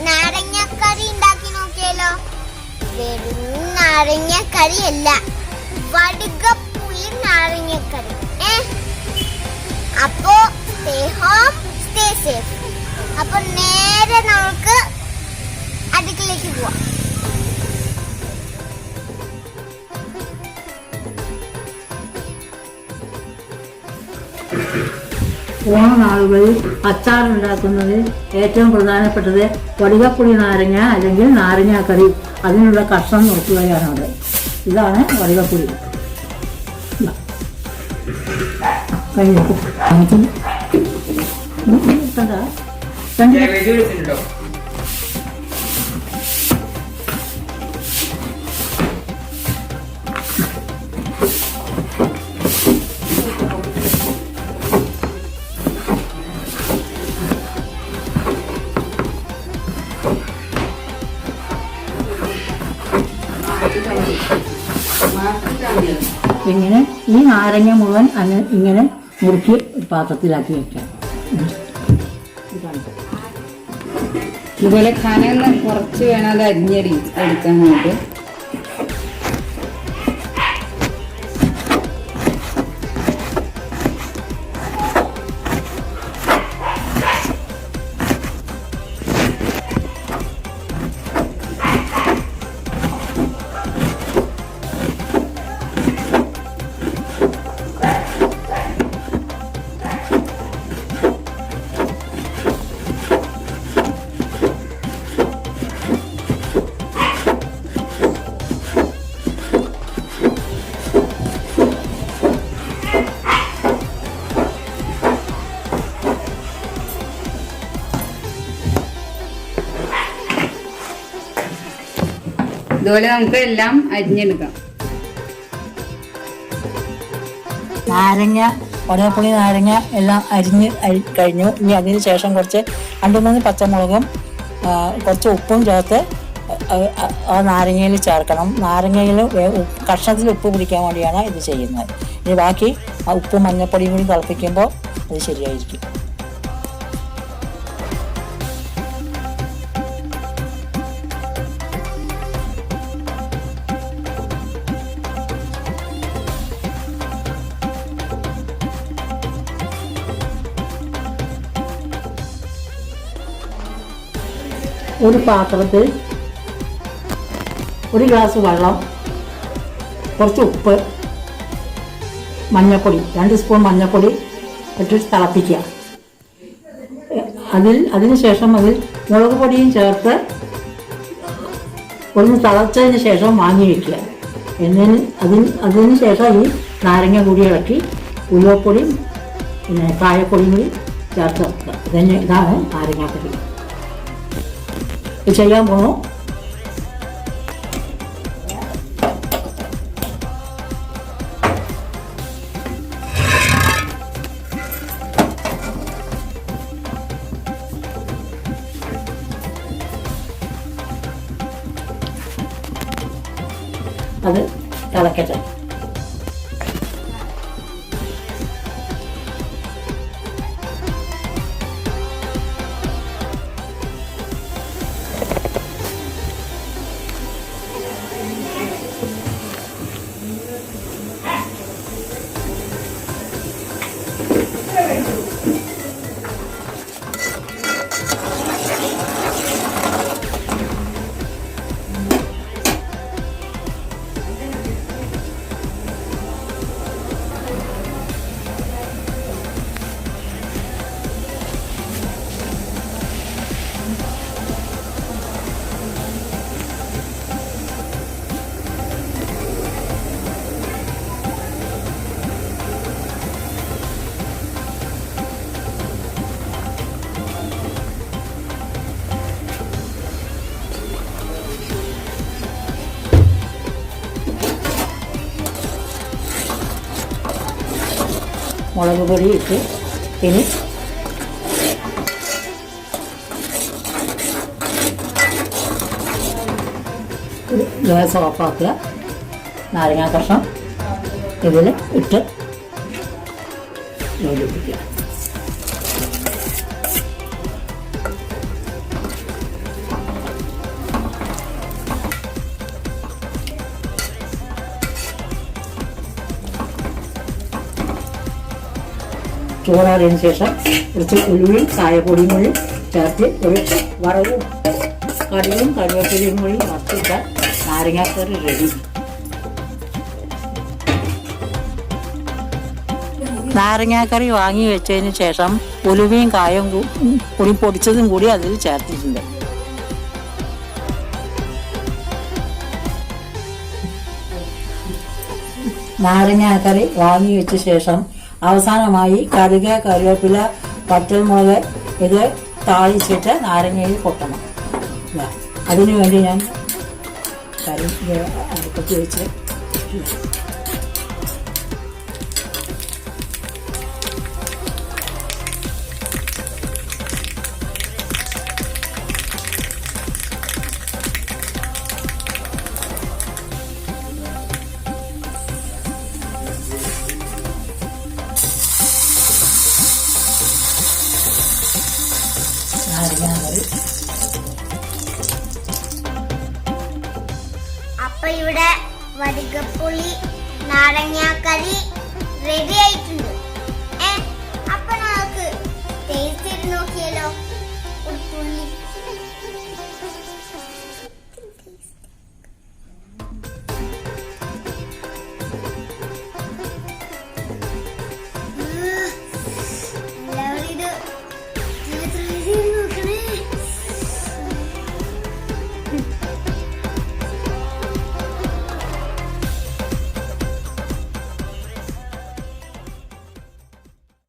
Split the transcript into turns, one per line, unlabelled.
narangakkari ഉണ്ടാക്കി നോക്കിയാലോ? വെറും നാരങ്ങക്കറി അല്ല, vadukappuli നാരങ്ങക്കറി. അപ്പോ stay home, stay safe. അപ്പൊ നേരെ നമുക്ക് അടുക്കളയിലേക്ക് പോവാം.
ഓണനാളുകളിൽ അച്ചാറുണ്ടാക്കുന്നതിൽ ഏറ്റവും പ്രധാനപ്പെട്ടത് vadukappuli നാരങ്ങ അല്ലെങ്കിൽ നാരങ്ങാക്കറി. അതിനുള്ള കഷ്ണം നോക്കുകയാണ് അവിടെ. ഇതാണ് vadukappuli. ഇങ്ങനെ ഈ നാരങ്ങ മുഴുവൻ ഇങ്ങനെ മുറുക്കി പാത്രത്തിലാക്കി വെക്കാം.
ഇതുപോലെ കനന്ന് കുറച്ച് വേണം അത് അരിഞ്ഞെടുക്കാനായിട്ട്. ഇതുപോലെ നമുക്ക് എല്ലാം അരിഞ്ഞെടുക്കാം.
നാരങ്ങ, vadukappuli നാരങ്ങ എല്ലാം അരിഞ്ഞ് കഴിഞ്ഞു. ഇനി അതിന് ശേഷം കുറച്ച് 2-3 പച്ചമുളകും കുറച്ച് ഉപ്പും ചേർത്ത് ആ നാരങ്ങയിൽ ചേർക്കണം. നാരങ്ങയിൽ കഷ്ണത്തിൽ ഉപ്പ് പിടിക്കാൻ വേണ്ടിയാണ് ഇത് ചെയ്യുന്നത്. ഇനി ബാക്കി ആ ഉപ്പും മഞ്ഞൾപ്പൊടിയും കൂടി തിളപ്പിക്കുമ്പോൾ അത് ശരിയായിരിക്കും. ഒരു പാത്രത്തിൽ 1 ഗ്ലാസ് വെള്ളം, കുറച്ച് ഉപ്പ്, മഞ്ഞൾപ്പൊടി 2 സ്പൂൺ മഞ്ഞൾപ്പൊടി ഇട്ട് തിളപ്പിക്കുക. അതിന് ശേഷം അതിൽ മുളക് പൊടിയും ചേർത്ത് ഒന്ന് തിളച്ചതിന് ശേഷം വാങ്ങി വയ്ക്കുക. അതിന് ശേഷം ഈ നാരങ്ങ കൂടി ഇളക്കി ഉലുവപ്പൊടിയും പിന്നെ കായപ്പൊടിയും കൂടി ചേർത്ത് വെക്കുക. ഇതാണ് നാരങ്ങാക്കറി. ഇത് ചെയ്യാൻ പോണു. അത് തിളക്കട്ടെ. മുളക് പൊടി ഇട്ട് ഇനി ഗ്യാസ് ഓഫാക്കുക. നാരങ്ങാ കഷ്ണം ഇതിൽ ഇട്ട് യോജിപ്പിക്കുക. ചൂടാറിയതിന് ശേഷം കുറച്ച് ഉലുവയും കായപ്പൊടിയും കൂടി ചേർത്ത് ഒരു വറവും കടുകും കറിവേപ്പിലയും കൂടി വറുത്തിട്ടാൽ നാരങ്ങാക്കറി റെഡി. നാരങ്ങാക്കറി വാങ്ങി വെച്ചതിന് ശേഷം ഉലുവയും കായും കൂടി പൊടിച്ചതും കൂടി അതിൽ ചേർത്തിട്ടുണ്ട്. നാരങ്ങാക്കറി വാങ്ങി വെച്ച ശേഷം അവസാനമായി കടുക് കറിവേപ്പില പച്ചമുളക് ഇത് താളിച്ചിട്ട് നാരങ്ങയിൽ കൊട്ടണം. അതിനു വേണ്ടി ഞാൻ കറി അടുപ്പത്ത് വെച്ച്
അപ്പൊ ഇവിടെ വടുകപ്പുളി നാരങ്ങാക്കറി